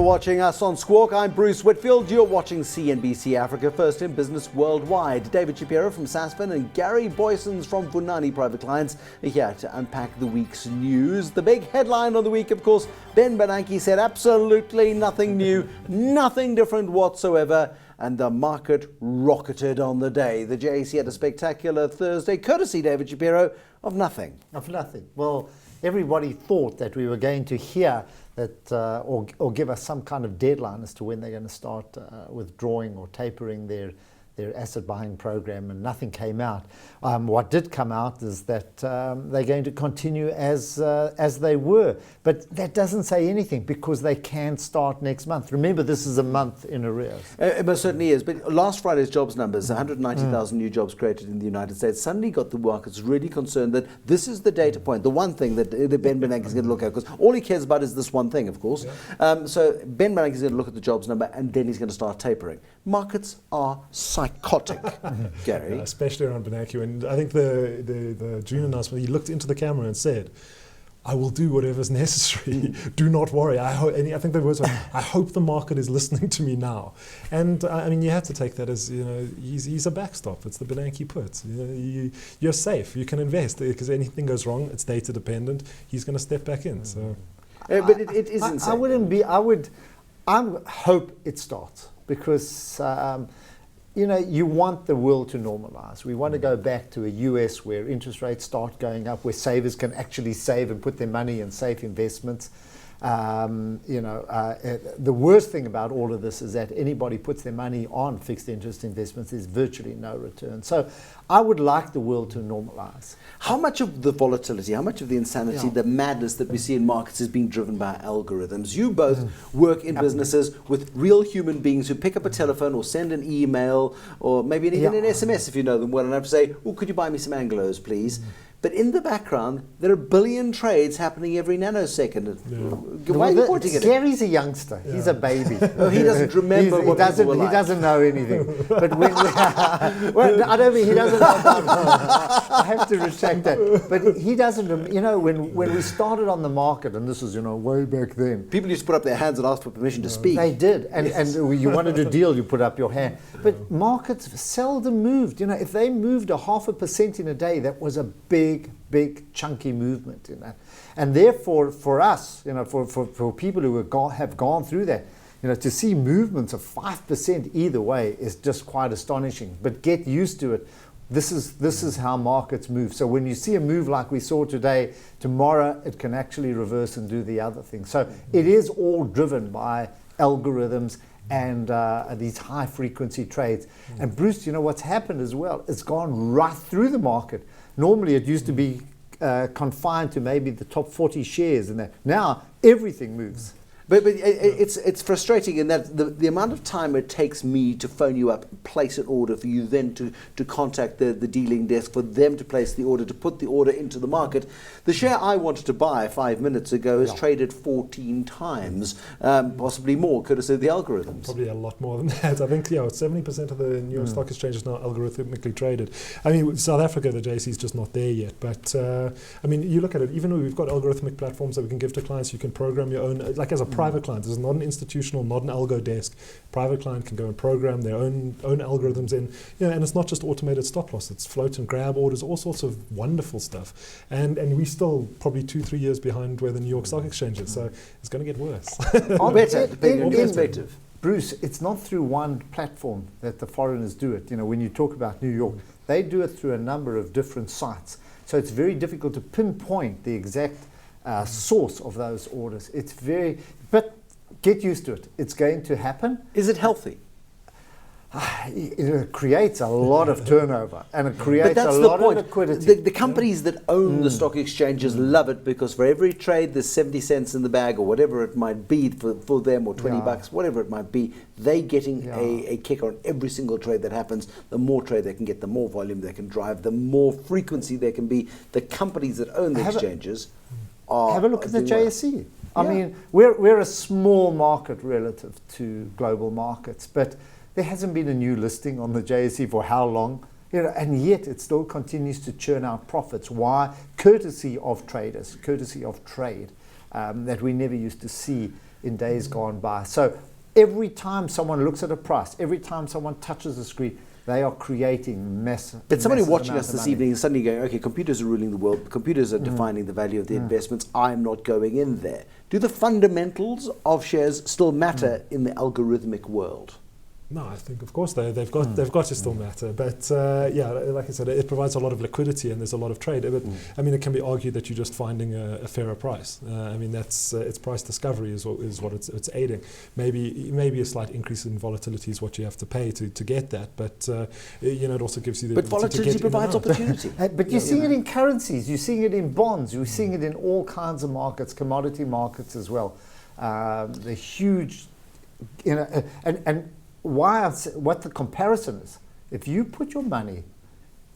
watching us on Squawk. I'm Bruce Whitfield. You're watching CNBC Africa, first in business worldwide. David Shapiro from Sasfin and Gary Boysons from Vunani Private Clients are here to unpack the week's news. The big headline of the week, of course, Ben Bernanke said absolutely nothing new, nothing different whatsoever, and the market rocketed on the day. The JSE had a spectacular Thursday, courtesy, David Shapiro, of nothing. Of nothing. Well, everybody thought that we were going to hear that or give us some kind of deadline as to when they're going to start withdrawing or tapering their asset buying program, and nothing came out. What did come out is that they're going to continue as they were, but that doesn't say anything because they can start next month. Remember, this is a month in arrears. It most certainly is. But last Friday's jobs numbers, 190,000 new jobs created in the United States, suddenly got the markets really concerned that this is the data point, the one thing that Ben Bernanke is going to look at, because all he cares about is this one thing, of course. Yeah. So Ben Bernanke is going to look at the jobs number and then he's going to start tapering. Markets are psychotic, Gary. Especially around Bernanke. And I think the June announcement, he looked into the camera and said, I will do whatever's necessary. Do not worry. And I think the words were, I hope the market is listening to me now. And I mean, you have to take that as, he's a backstop. It's the Bernanke put. You're safe. You can invest because anything goes wrong, it's data dependent. He's going to step back in. So, but it is insane. I hope it starts because you want the world to normalize. We want to go back to a US where interest rates start going up, where savers can actually save and put their money in safe investments. The worst thing about all of this is that anybody puts their money on fixed interest investments, there's virtually no return. So I would like the world to normalize. How much of the volatility, how much of the insanity, the madness that we see in markets is being driven by algorithms? You both work in businesses with real human beings who pick up a telephone or send an email or maybe even an SMS if you know them well enough to say, oh, could you buy me some Anglos, please? But in the background, there are a billion trades happening every nanosecond. Why are you pointing at it? Gary's a youngster. Yeah. He's a baby. Oh, he doesn't remember what people were like. He doesn't know anything. But when well, I don't mean he doesn't know about I have to retract that. But he doesn't when we started on the market, and this is way back then. People used to put up their hands and ask for permission to speak. They did. And you wanted a deal, you put up your hand. But markets seldom moved. If they moved 0.5% in a day, that was a big chunky movement in that, and therefore for us, for people who have gone through that, to see movements of 5% either way is just quite astonishing. But get used to it. This is how markets move. So when you see a move like we saw today, tomorrow it can actually reverse and do the other thing. So it is all driven by algorithms and these high frequency trades. And Bruce, what's happened as well, it's gone right through the market. Normally it used to be confined to maybe the top 40 shares and that. Now everything moves. But it's frustrating in that the amount of time it takes me to phone you up, place an order for you then to contact the dealing desk, for them to place the order, to put the order into the market. The share I wanted to buy 5 minutes ago is traded 14 times, possibly more, courtesy of the algorithms. Probably a lot more than that. I think 70% of the New York Stock Exchange is now algorithmically traded. I mean, South Africa, the JSE is just not there yet. But you look at it, even though we've got algorithmic platforms that we can give to clients, you can program your own, like as a private client. This is not an institutional, not an algo desk. Private client can go and program their own algorithms in, and it's not just automated stop loss. It's float and grab orders, all sorts of wonderful stuff. And we're still probably 2-3 years behind where the New York Stock Exchange is. So it's going to get worse. Better, depending on perspective. Bruce, it's not through one platform that the foreigners do it. But when you talk about New York, they do it through a number of different sites. So it's very difficult to pinpoint the exact source of those orders. But get used to it. It's going to happen. Is it healthy? It creates a lot of turnover and it creates a lot of liquidity. The companies that own the stock exchanges love it because for every trade there's 70 cents in the bag or whatever it might be for them, or 20 bucks, whatever it might be. They getting a kick on every single trade that happens. The more trade they can get, the more volume they can drive, the more frequency there can be. The companies that own the exchanges have a look at the JSE. I mean, we're a small market relative to global markets, but there hasn't been a new listing on the JSE for how long? And yet it still continues to churn out profits. Why? Courtesy of traders, courtesy of trade that we never used to see in days gone by. So every time someone looks at a price, every time someone touches the screen, they are creating massive. But somebody watching us this evening is suddenly going, okay, computers are ruling the world, computers are defining the value of the investments, I'm not going in there. Do the fundamentals of shares still matter in the algorithmic world? No, I think of course they've got to still matter, but yeah, like I said, it provides a lot of liquidity and there's a lot of trade. But I mean, it can be argued that you're just finding a fairer price. I mean, that's it's price discovery is what it's aiding. Maybe a slight increase in volatility is what you have to pay to get that, but you know, it also gives you the. But volatility provides opportunity. But you're seeing it in currencies, you're seeing it in bonds, you're seeing it in all kinds of markets, commodity markets as well. The huge, you know, and what the comparison is, if you put your money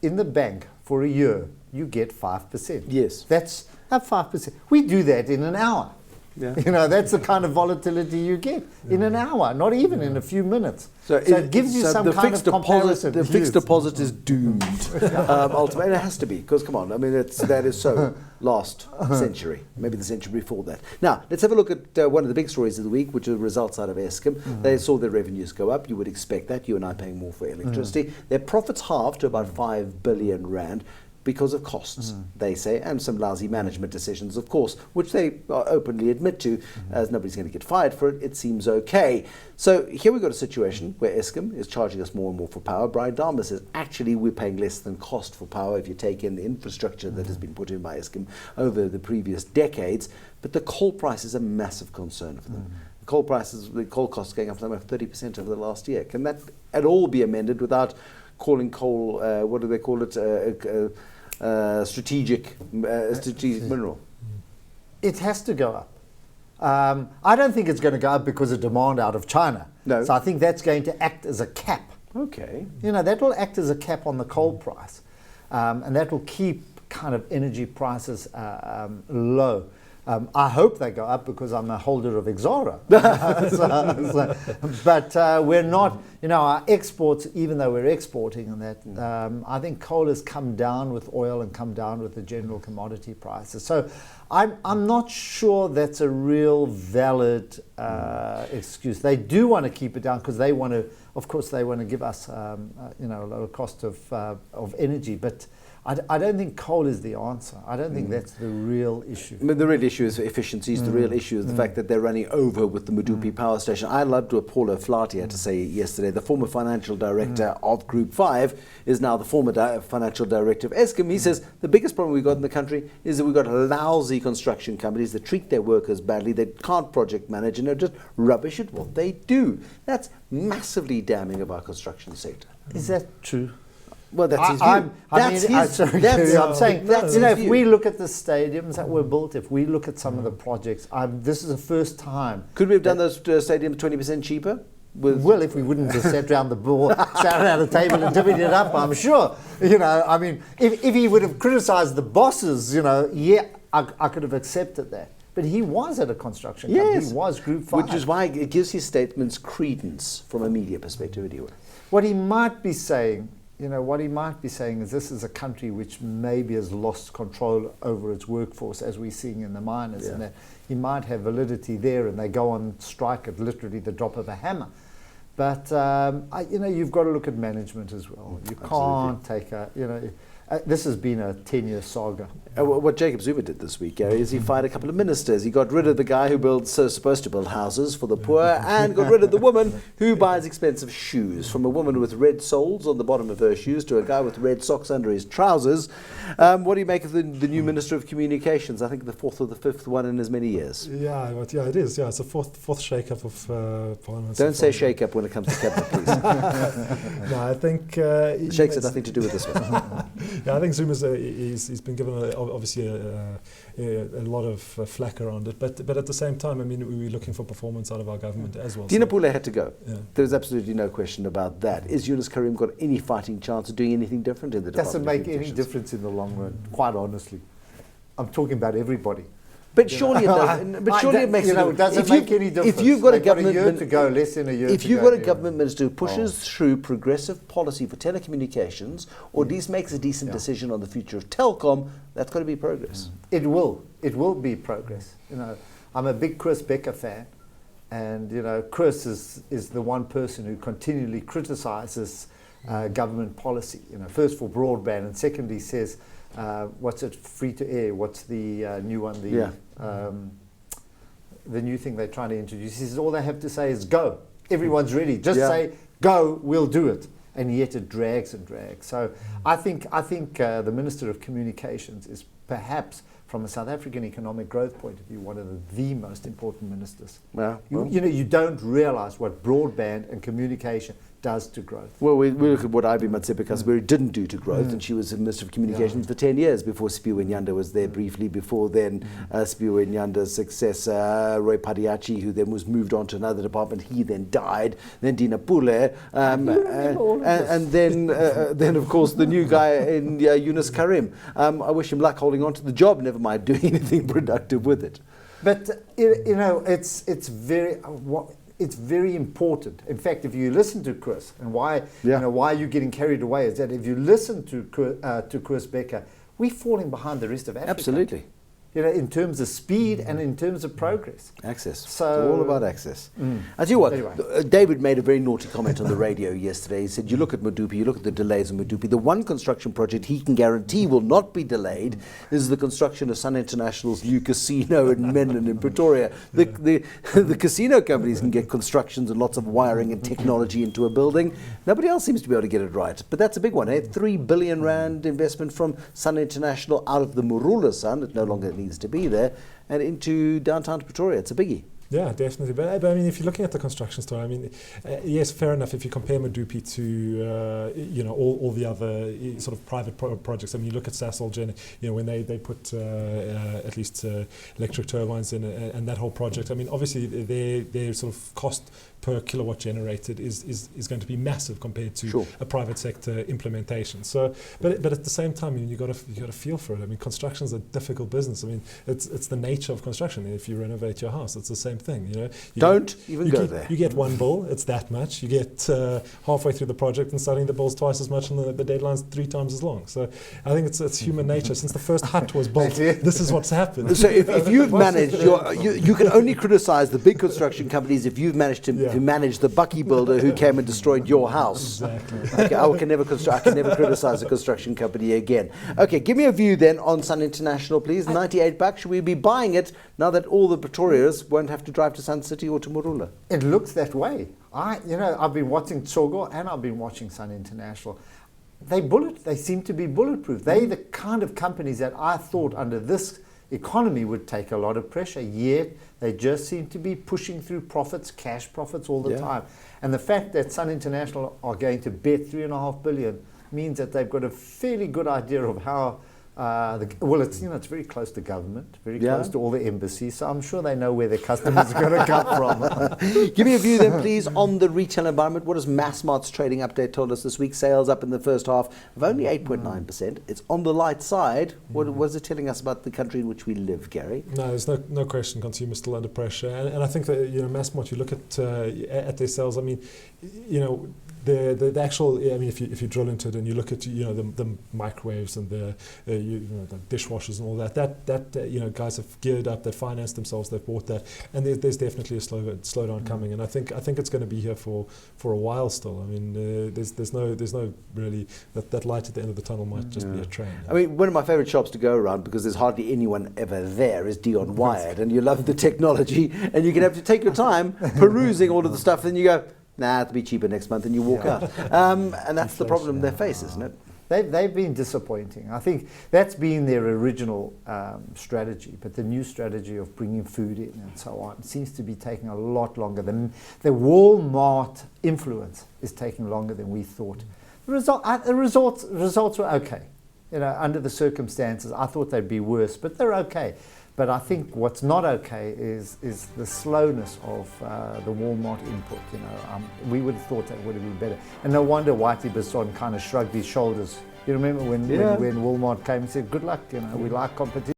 in the bank for a year, you get 5%. Yes. That's at 5%. We do that in an hour. Yeah. You know, that's the kind of volatility you get in an hour, not even in a few minutes. So it gives you some kind of comparison. The fixed deposit is doomed, ultimately. And it has to be, because come on, I mean, that is so last century, maybe the century before that. Now, let's have a look at one of the big stories of the week, which are the results out of Eskom. They saw their revenues go up. You would expect that. You and I paying more for electricity. Their profits halved to about 5 billion rand. Because of costs, they say, and some lousy management decisions, of course, which they openly admit to, as nobody's going to get fired for it. It seems okay. So here we've got a situation where Eskom is charging us more and more for power. Brian Dharma says, actually, we're paying less than cost for power if you take in the infrastructure that has been put in by Eskom over the previous decades. But the coal price is a massive concern for them. The coal costs going up somewhere 30% over the last year. Can that at all be amended without calling coal, what do they call it, strategic mineral? It has to go up. I don't think it's going to go up because of demand out of China. No. So I think that's going to act as a cap. Okay. You know, that will act as a cap on the coal price. And that will keep kind of energy prices low. I hope they go up because I'm a holder of Exara. But we're not, you know, our exports, even though we're exporting and that, I think coal has come down with oil and come down with the general commodity prices. So I'm not sure that's a real valid excuse. They do want to keep it down because they want to, of course, they want to give us, you know, a lower cost of energy. But I don't think coal is the answer. I don't think that's the real issue. I mean, the real issue is efficiencies. The real issue is the fact that they're running over with the Me-DUPED power station. I loved what Paulo Flati had to say yesterday. The former financial director of Group 5 is now the former financial director of Eskom. He says the biggest problem we've got in the country is that we've got lousy construction companies that treat their workers badly. They can't project manage and they're just rubbish at what they do. That's massively damning of our construction sector. Is that true? Well, that's his view. I'm saying, you know, if we look at the stadiums that were built, if we look at some of the projects, this is the first time. Could we have done those stadiums 20% cheaper? Well, if we wouldn't have sat around the table and divvied it up, I'm sure. You know, I mean, if he would have criticised the bosses, you know, yeah, I could have accepted that. But he was at a construction company. He was Group 5. Which is why it gives his statements credence from a media perspective anyway. What he might be saying, you know, what he might be saying is this is a country which maybe has lost control over its workforce, as we're seeing in the miners, and that he might have validity there, and they go on strike at literally the drop of a hammer. But, you know, you've got to look at management as well. You can't take a, you know, this has been a 10-year saga. What Jacob Zuma did this week, Gary, is he fired a couple of ministers. He got rid of the guy who supposed to build houses for the poor and got rid of the woman who buys expensive shoes. From a woman with red soles on the bottom of her shoes to a guy with red socks under his trousers. What do you make of the new Minister of Communications? I think the fourth or the fifth one in as many years. Yeah, but yeah, it is. Yeah, it's a fourth shake-up of Parliament. Don't say shake-up when it comes to cabinet, please. No, I think... Shakes had nothing to do with this one. Yeah, I think Zuma's he's been given obviously a lot of flack around it, but at the same time, I mean, we're looking for performance out of our government as well. Dina Pule had to go. Yeah. There's absolutely no question about that. Is Yunus Karim got any fighting chance of doing anything different in the Department? Doesn't make any difference in the long run, quite honestly. I'm talking about everybody. But surely it doesn't. But surely it makes a difference. It doesn't make any difference. If you've got a government year to go, less than a year. If you've got a government minister who pushes through progressive policy for telecommunications, or at least makes a decent decision on the future of telecom, that's got to be progress. It will. It will be progress. You know, I'm a big Chris Becker fan. And Chris is the one person who continually criticizes government policy. First for broadband, and secondly says, what's it, free to air? What's the new one? The new thing they're trying to introduce. He says all they have to say is go. Everyone's ready. Just say go. We'll do it. And yet it drags and drags. So I think the Minister of Communications is perhaps, from a South African economic growth point of view, one of the most important ministers. Yeah, you don't realise what broadband and communication does to growth. Well, we look at what Ivy Matsipikasburi didn't do to growth, and she was Minister of Communications for 10 years before Sipiwe Nyanda was there briefly. Before then, Sipiwe Nyanda's successor, Roy Padiachi, who then was moved on to another department, he then died. Then Dina Pule, and then of course the new guy in Yunus Karim. I wish him luck holding on to the job, never mind doing anything productive with it. But it's very important. In fact, if you listen to Chris, and why you're getting carried away is that if you listen to Chris Becker, we're falling behind the rest of Africa. Absolutely. In terms of speed and in terms of progress. Access. So it's all about access. I tell you what, anyway. David made a very naughty comment on the radio yesterday. He said, you look at Me-DUPED, you look at the delays on Me-DUPED, the one construction project he can guarantee will not be delayed is the construction of Sun International's new casino in Menlyn in Pretoria. The casino companies can get constructions and lots of wiring and technology into a building. Nobody else seems to be able to get it right. But that's a big one, eh? 3 billion rand investment from Sun International out of the Marula Sun. It no longer needs to be there, and into downtown Pretoria. It's a biggie. Yeah, definitely. But I mean, if you're looking at the construction story, I mean, yes, fair enough. If you compare Me-DUPED to all the other sort of private projects, I mean, you look at Sasol, when they put at least electric turbines in, and that whole project. I mean, obviously their sort of cost per kilowatt generated is going to be massive compared to a private sector implementation. So, but at the same time, I mean, you got to feel for it. I mean, construction is a difficult business. I mean, it's the nature of construction. If you renovate your house, it's the same thing. You go there. You get one bill, it's that much. You get halfway through the project and suddenly the bill's twice as much and the deadline's 3 times as long. So I think it's human nature. Since the first hut was built, this is what's happened. So if you've managed, you can only criticise the big construction companies if you've managed to manage the Bucky builder who came and destroyed your house. Exactly. Okay, I can never criticise a construction company again. Okay, give me a view then on Sun International, please. $98. Should we be buying it now that all the Pretorians won't have to drive to Sun City or to Marula? It looks that way. I've been watching Tsogo and I've been watching Sun International. They seem to be bulletproof. They're the kind of companies that I thought under this economy would take a lot of pressure, yet they just seem to be pushing through profits, cash profits all the time. And the fact that Sun International are going to bet 3.5 billion means that they've got a fairly good idea of how it's very close to government, very close to all the embassies, so I'm sure they know where their customers are going to come from. Give me a view then, please, on the retail environment. What has Massmart's trading update told us this week? Sales up in the first half of only 8.9%. It's on the light side. What is it telling us about the country in which we live, Gary? No, there's no question consumers still under pressure. And I think that, Massmart, you look at their sales, I mean, the actual, I mean, if you drill into it and you look at the microwaves and the dishwashers and all that guys have geared up, they've financed themselves, they've bought that, and there's definitely a slowdown coming, and I think it's going to be here for a while still. I mean, there's no really that light at the end of the tunnel might just be a train. I mean, one of my favourite shops to go around, because there's hardly anyone ever there, is Dion Wired, and you love the technology, and you can have to take your time perusing all of the stuff, then you go, nah, it'll be cheaper next month, and you walk out. And that's the problem they face, isn't it? They've been disappointing. I think that's been their original strategy, but the new strategy of bringing food in and so on seems to be taking a lot longer. The Walmart influence is taking longer than we thought. The results were okay. Under the circumstances, I thought they'd be worse, but they're okay. But I think what's not okay is the slowness of the Walmart input. We would have thought that would have been better. And no wonder Whitey Basson kind of shrugged his shoulders. You remember when Walmart came and said, good luck, we like competition.